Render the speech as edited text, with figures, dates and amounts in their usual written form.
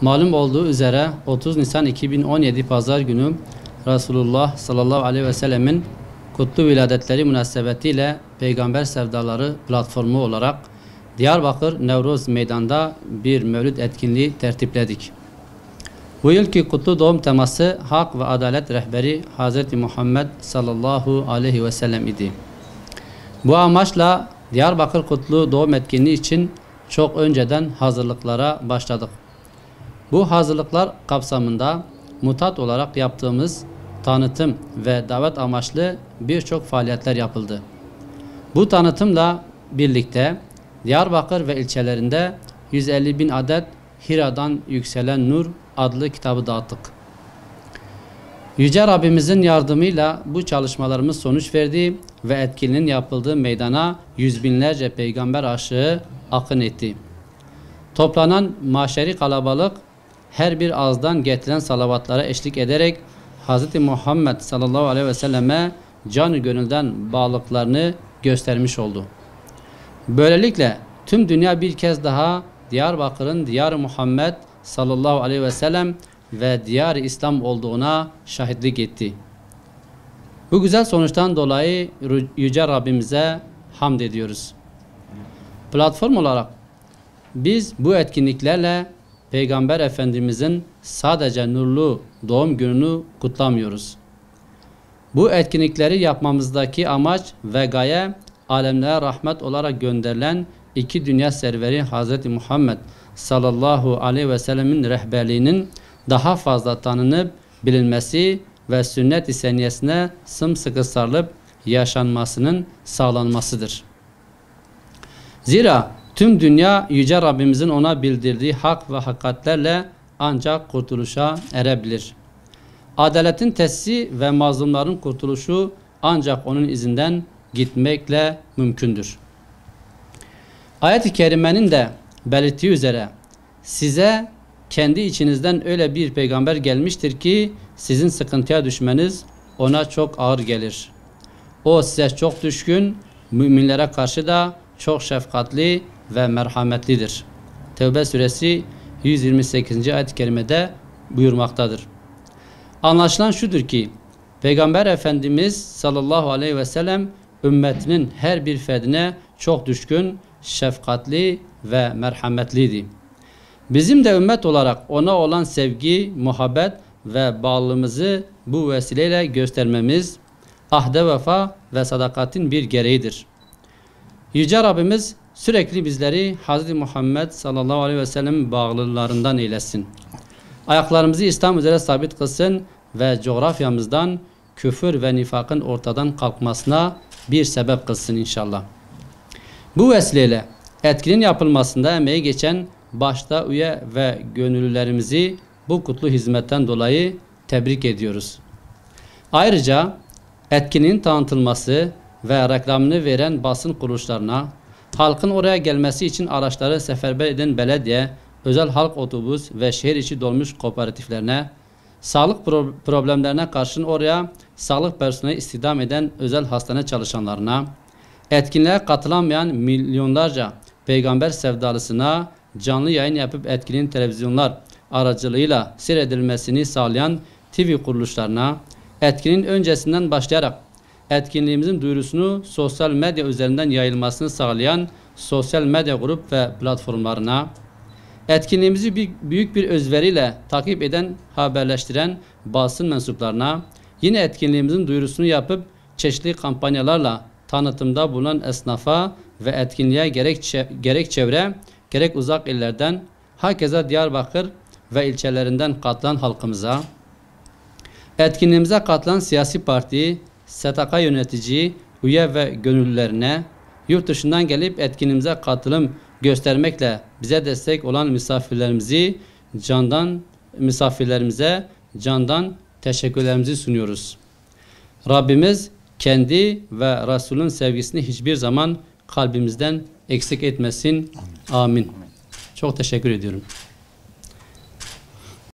Malum olduğu üzere 30 Nisan 2017 Pazar günü Resulullah sallallahu aleyhi ve sellemin kutlu viladetleri münasebetiyle Peygamber Sevdaları platformu olarak Diyarbakır Nevruz Meydan'da bir mevlüt etkinliği tertipledik. Bu yılki kutlu doğum teması hak ve adalet rehberi Hz. Muhammed sallallahu aleyhi ve sellem idi. Bu amaçla Diyarbakır kutlu doğum etkinliği için çok önceden hazırlıklara başladık. Bu hazırlıklar kapsamında mutat olarak yaptığımız tanıtım ve davet amaçlı birçok faaliyetler yapıldı. Bu tanıtımla birlikte Diyarbakır ve ilçelerinde 150 bin adet Hira'dan Yükselen Nur adlı kitabı dağıttık. Yüce Rabbimizin yardımıyla bu çalışmalarımız sonuç verdi ve etkinliğin yapıldığı meydana yüz binlerce peygamber aşığı akın etti. Toplanan maşeri kalabalık her bir ağızdan getirilen salavatlara eşlik ederek Hz. Muhammed sallallahu aleyhi ve selleme can-ı gönülden bağlılıklarını göstermiş oldu. Böylelikle tüm dünya bir kez daha Diyarbakır'ın Diyar-ı Muhammed sallallahu aleyhi ve sellem ve Diyar-ı İslam olduğuna şahitlik etti. Bu güzel sonuçtan dolayı Yüce Rabbimize hamd ediyoruz. Platform olarak biz bu etkinliklerle Peygamber Efendimizin sadece nurlu doğum gününü kutlamıyoruz. Bu etkinlikleri yapmamızdaki amaç ve gaye alemlere rahmet olarak gönderilen iki dünya serveri Hz. Muhammed sallallahu aleyhi ve sellemin rehberliğinin daha fazla tanınıp bilinmesi ve sünnet-i seniyesine sımsıkı sarılıp yaşanmasının sağlanmasıdır. Zira tüm dünya Yüce Rabbimizin ona bildirdiği hak ve hakikatlerle ancak kurtuluşa erebilir. Adaletin tesisi ve mazlumların kurtuluşu ancak onun izinden gitmekle mümkündür. Ayet-i Kerime'nin de belirttiği üzere size kendi içinizden öyle bir peygamber gelmiştir ki sizin sıkıntıya düşmeniz ona çok ağır gelir. O size çok düşkün, müminlere karşı da çok şefkatli ve merhametlidir. Tevbe suresi 128. ayet-i kerimede buyurmaktadır. Anlaşılan şudur ki Peygamber Efendimiz sallallahu aleyhi ve sellem ümmetinin her bir ferdine çok düşkün, şefkatli ve merhametliydi. Bizim de ümmet olarak ona olan sevgi, muhabbet ve bağlılığımızı bu vesileyle göstermemiz ahde vefa ve sadakatin bir gereğidir. Yüce Rabbimiz sürekli bizleri Hz. Muhammed sallallahu aleyhi ve sellem bağlılarından eylesin. Ayaklarımızı İslam üzere sabit kılsın ve coğrafyamızdan küfür ve nifakın ortadan kalkmasına bir sebep kılsın inşallah. Bu vesileyle etkinin yapılmasında emeği geçen başta üye ve gönüllülerimizi bu kutlu hizmetten dolayı tebrik ediyoruz. Ayrıca etkinin tanıtılması ve reklamını veren basın kuruluşlarına, halkın oraya gelmesi için araçları seferber eden belediye, özel halk otobüs ve şehir içi dolmuş kooperatiflerine, sağlık problemlerine karşın oraya sağlık personeli istihdam eden özel hastane çalışanlarına, etkinliğe katılamayan milyonlarca peygamber sevdalısına canlı yayın yapıp etkinin televizyonlar aracılığıyla seyredilmesini sağlayan TV kuruluşlarına, etkinin öncesinden başlayarak etkinliğimizin duyurusunu sosyal medya üzerinden yayılmasını sağlayan sosyal medya grup ve platformlarına, etkinliğimizi büyük bir özveriyle takip eden, haberleştiren basın mensuplarına, yine etkinliğimizin duyurusunu yapıp çeşitli kampanyalarla tanıtımda bulunan esnafa ve etkinliğe gerek çevre, gerek uzak illerden, hakeza Diyarbakır ve ilçelerinden katılan halkımıza, etkinliğimize katılan siyasi parti, STK yönetici, üye ve gönüllülerine, yurt dışından gelip etkinliğimize katılım göstermekle bize destek olan misafirlerimize candan teşekkürlerimizi sunuyoruz. Rabbimiz kendi ve Resul'ün sevgisini hiçbir zaman kalbimizden eksik etmesin. Amin. Çok teşekkür ediyorum.